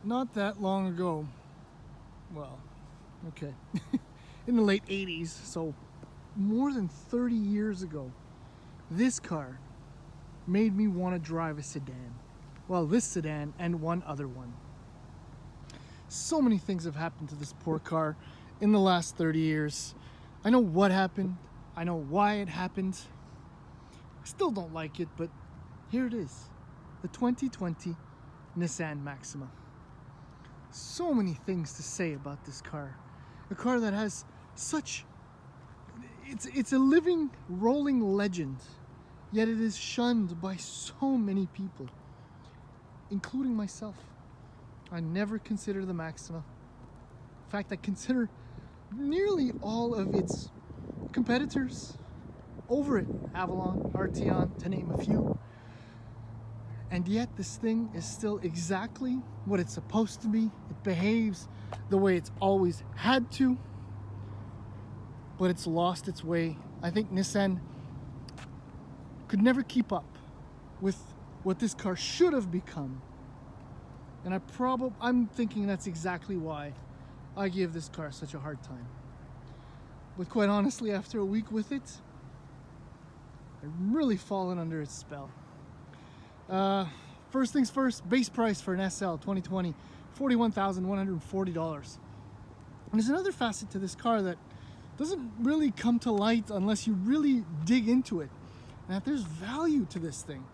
not that long ago, well, okay, in the late 80s, so more than 30 years ago, this car made me want to drive a sedan. Well, this sedan and one other one. So many things have happened to this poor car in the last 30 years. I know what happened. I know why it happened. I still don't like it, but here it is. The 2020 Nissan Maxima. So many things to say about this car. A car that has such... It's a living, rolling legend. Yet it is shunned by so many people, including myself. I never consider the Maxima. In fact, I consider nearly all of its competitors over it. Avalon, Arteon, to name a few. And yet this thing is still exactly what it's supposed to be. It behaves the way it's always had to. But it's lost its way. I think Nissan could never keep up with what this car should have become. And I'm thinking that's exactly why I give this car such a hard time. But quite honestly, after a week with it, I've really fallen under its spell. First things first, base price for an SL 2020, $41,140. And there's another facet to this car that doesn't really come to light unless you really dig into it. And that there's value to this thing,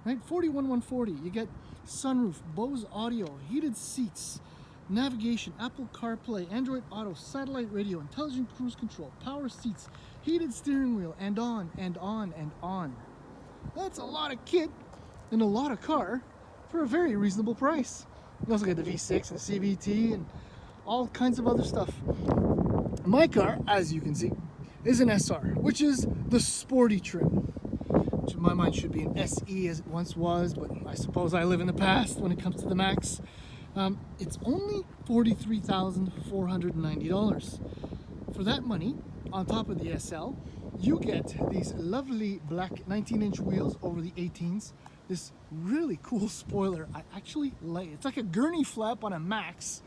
right? $41,140. You get sunroof, Bose audio, heated seats, navigation, Apple CarPlay, Android Auto, satellite radio, intelligent cruise control, power seats, heated steering wheel, and on and on and on. That's a lot of kit and a lot of car for a very reasonable price. You also get the V6 and the CVT and all kinds of other stuff. My car, as you can see, is an SR, which is the sporty trim, which in my mind should be an SE as it once was, but I suppose I live in the past when it comes to the Max. It's only $43,490. For that money, on top of the SL, you get these lovely black 19-inch wheels over the 18s, this really cool spoiler. I actually like it. It's like a gurney flap on a Max.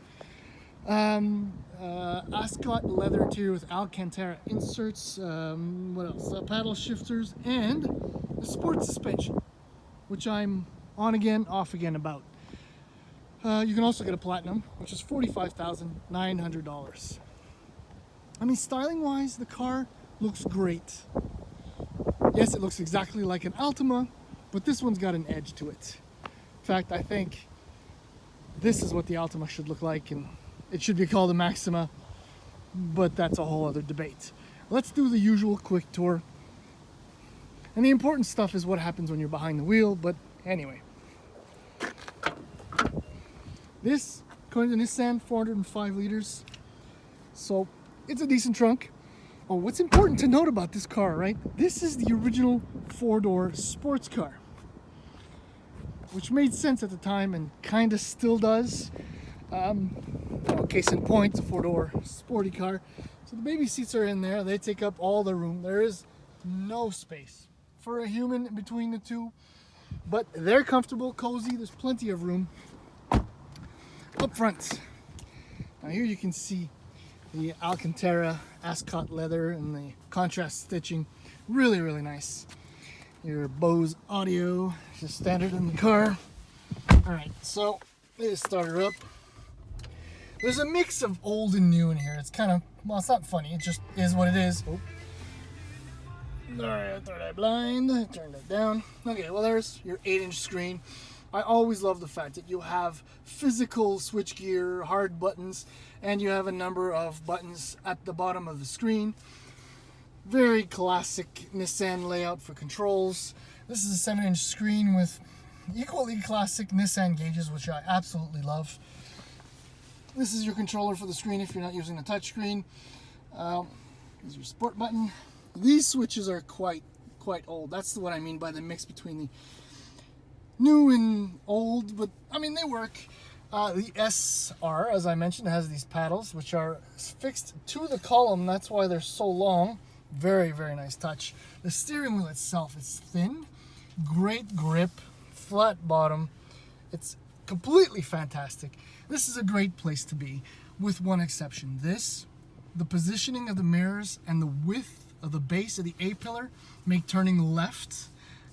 Ascot leather interior with Alcantara inserts, what else? Paddle shifters, and the sport suspension, which I'm on again, off again about. You can also get a Platinum, which is $45,900. I mean, styling wise, the car looks great. Yes, it looks exactly like an Altima, but this one's got an edge to it. In fact, I think this is what the Altima should look like, and it should be called a Maxima, but that's a whole other debate. Let's do the usual quick tour. And the important stuff is what happens when you're behind the wheel, but anyway. This, according to Nissan, 405 liters. So it's a decent trunk. Oh, what's important to note about this car, right? This is the original four-door sports car, which made sense at the time and kind of still does. Case in point, it's a four-door sporty car. So the baby seats are in there. They take up all the room. There is no space for a human between the two, but they're comfortable, cozy. There's plenty of room up front. Now here you can see the Alcantara Ascot leather and the contrast stitching. Really, really nice. Your Bose audio, just standard in the car. All right, so let's start her up. There's a mix of old and new in here. It's kind of, well, it's not funny. It just is what it is. Oh. All right, third eye blind. Turn that down. Okay, well, there's your 8-inch screen. I always love the fact that you have physical switchgear, hard buttons, and you have a number of buttons at the bottom of the screen. Very classic Nissan layout for controls. This is a 7-inch screen with equally classic Nissan gauges, which I absolutely love. This is your controller for the screen if you're not using the touch screen. Here's your sport button. These switches are quite old. That's what I mean by the mix between the new and old, but I mean they work. The SR, as I mentioned, has these paddles which are fixed to the column. That's why they're so long. Very, very nice touch. The steering wheel itself is thin, great grip, flat bottom. It's completely fantastic. This is a great place to be, with one exception. The positioning of the mirrors and the width of the base of the A-pillar make turning left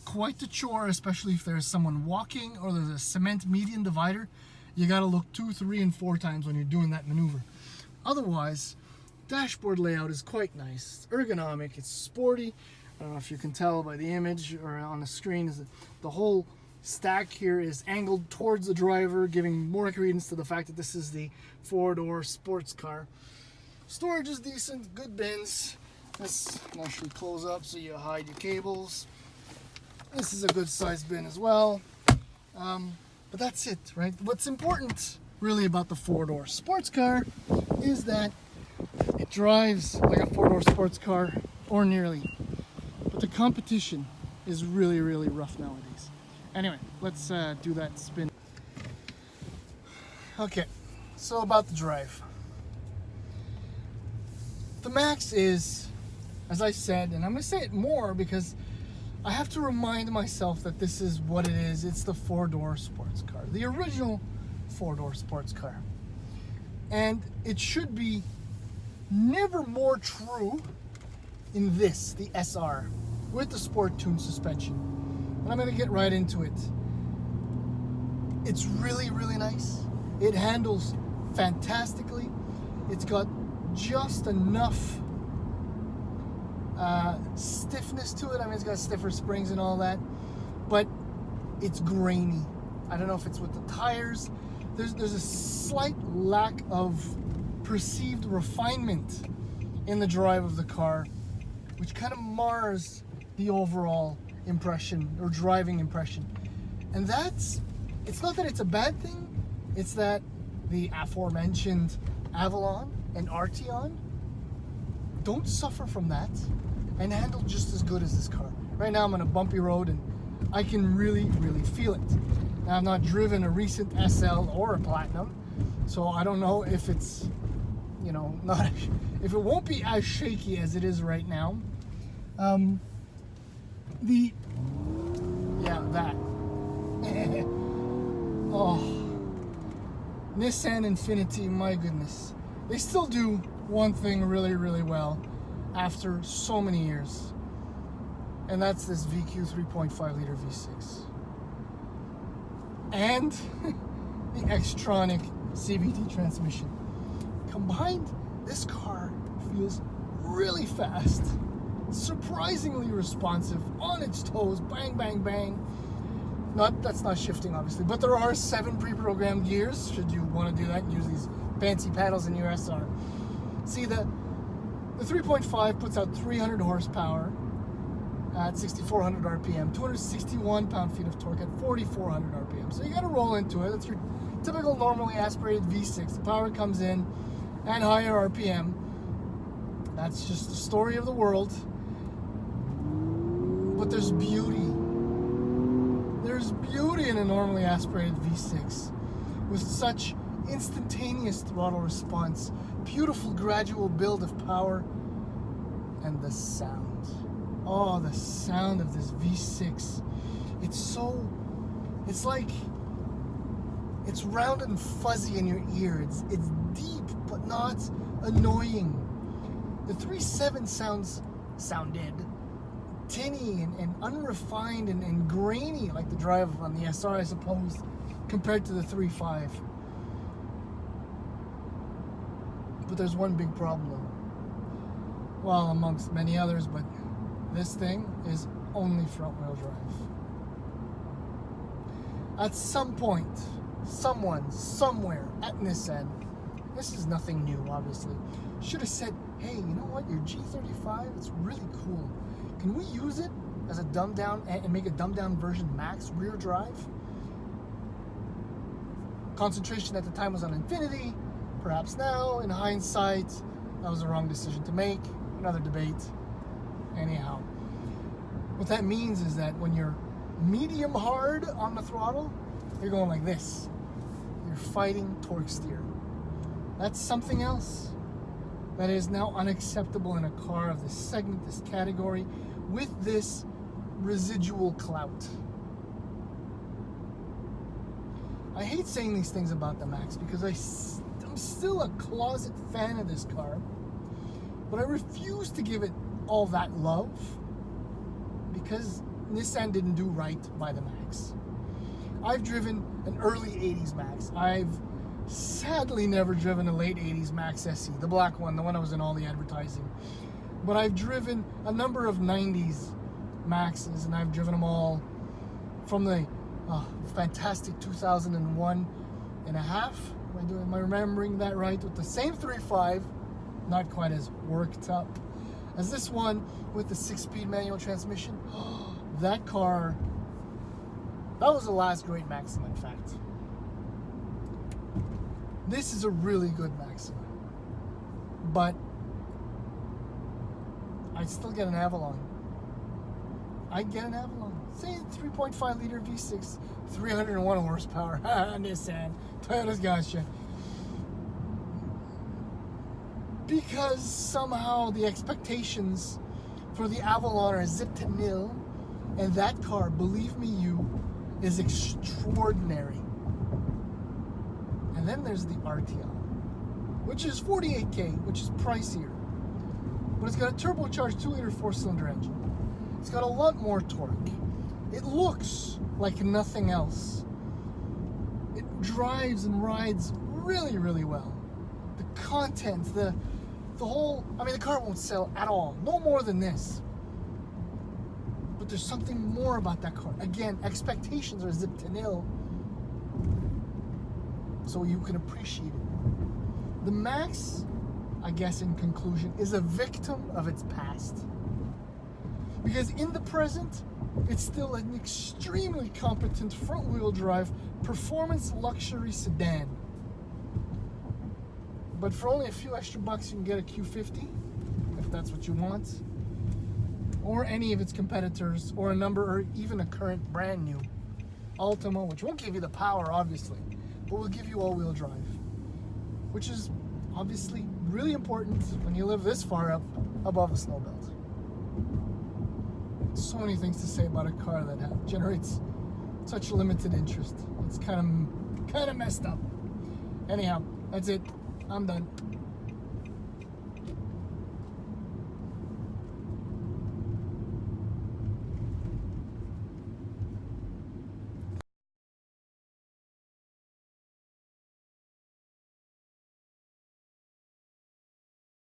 quite the chore, especially if there's someone walking or there's a cement median divider. You gotta look 2, 3, and 4 times when you're doing that maneuver. Otherwise, dashboard layout is quite nice. It's ergonomic, it's sporty. I don't know if you can tell by the image or on the screen, is that the whole stack here is angled towards the driver, giving more credence to the fact that this is the 4-door sports car. Storage is decent, good bins. This can actually close up so you hide your cables. This is a good sized bin as well. But that's it, right? What's important really about the 4-door sports car is that it drives like a 4-door sports car, or nearly. But the competition is really, really rough nowadays. Anyway, let's do that spin. Okay, so about the drive. The Max is, as I said, and I'm going to say it more because I have to remind myself that this is what it is. It's the 4-door sports car, the original 4-door sports car. And it should be never more true in this, the SR, with the Sport Tune suspension. And I'm going to get right into it. It's really, really nice. It handles fantastically. It's got just enough stiffness to it. I mean, it's got stiffer springs and all that, but it's grainy. I don't know if it's with the tires. There's a slight lack of perceived refinement in the drive of the car, which kind of mars the overall impression or driving impression. And it's not that it's a bad thing, it's that the aforementioned Avalon and Arteon don't suffer from that and handle just as good as this car. Right now I'm on a bumpy road and I can really, really feel it. Now, I've not driven a recent SL or a Platinum, so I don't know if it's, if it won't be as shaky as it is right now. That. Oh, Nissan Infiniti, my goodness. They still do one thing really, really well after so many years. And that's this VQ 3.5 liter V6. And the Xtronic CVT transmission. Combined, this car feels really fast, surprisingly responsive, on its toes, bang, bang, bang. That's not shifting, obviously, but there are 7 pre-programmed gears, should you want to do that and use these fancy paddles in your SR. See, the 3.5 puts out 300 horsepower at 6,400 RPM, 261 pound-feet of torque at 4,400 RPM. So you got to roll into it. That's your typical normally aspirated V6. The power comes in and higher RPM. That's just the story of the world. But there's beauty. There's beauty in a normally aspirated V6 with such instantaneous throttle response, beautiful gradual build of power, and the sound. Oh, the sound of this V6. It's round and fuzzy in your ear. It's deep, but not annoying. The 3.7 sounded tinny and unrefined and grainy, like the drive on the SR, I suppose, compared to the 3.5. But there's one big problem. Well, amongst many others, but this thing is only front-wheel drive. At some point, someone, somewhere at Nissan, this is nothing new, obviously, should have said, hey, you know what, your G35, it's really cool. Can we use it as a dumbed-down and make a dumbed-down version Max rear drive? Concentration at the time was on Infiniti. Perhaps now, in hindsight, that was the wrong decision to make. Another debate. Anyhow, what that means is that when you're medium hard on the throttle, you're going like this. You're fighting torque steer. That's something else that is now unacceptable in a car of this segment, this category, with this residual clout. I hate saying these things about the Max because I'm still a closet fan of this car, but I refuse to give it all that love because Nissan didn't do right by the Max. I've driven an early 80s Max. I've sadly never driven a late 80s Max SE, the black one, the one that was in all the advertising. But I've driven a number of 90s Maxes, and I've driven them all from the fantastic 2001 and a half. Am I remembering that right? With the same 3.5, not quite as worked up as this one with the 6-speed manual transmission. That car, that was the last great Maxima, in fact. This is a really good Maxima, but I'd still get an Avalon. I'd get an Avalon. Say 3.5 liter V6, 301 horsepower. Nissan, Toyota's gotcha. Because somehow the expectations for the Avalon are zipped to nil, and that car, believe me you, is extraordinary. And then there's the RTL, which is $48K, which is pricier. But it's got a turbocharged 2-liter 4-cylinder engine. It's got a lot more torque. It looks like nothing else. It drives and rides really, really well. The content, the whole, I mean, the car won't sell at all. No more than this. But there's something more about that car. Again, expectations are zipped to nil, so you can appreciate it. The Max, I guess in conclusion, is a victim of its past. Because in the present, it's still an extremely competent front-wheel drive performance luxury sedan. But for only a few extra bucks, you can get a Q50, if that's what you want, or any of its competitors, or a number, or even a current brand new Ultima, which won't give you the power, obviously, but will give you all-wheel drive, which is obviously really important when you live this far up above the snow belt. So many things to say about a car that generates such limited interest. It's kind of messed up. Anyhow, that's it. I'm done.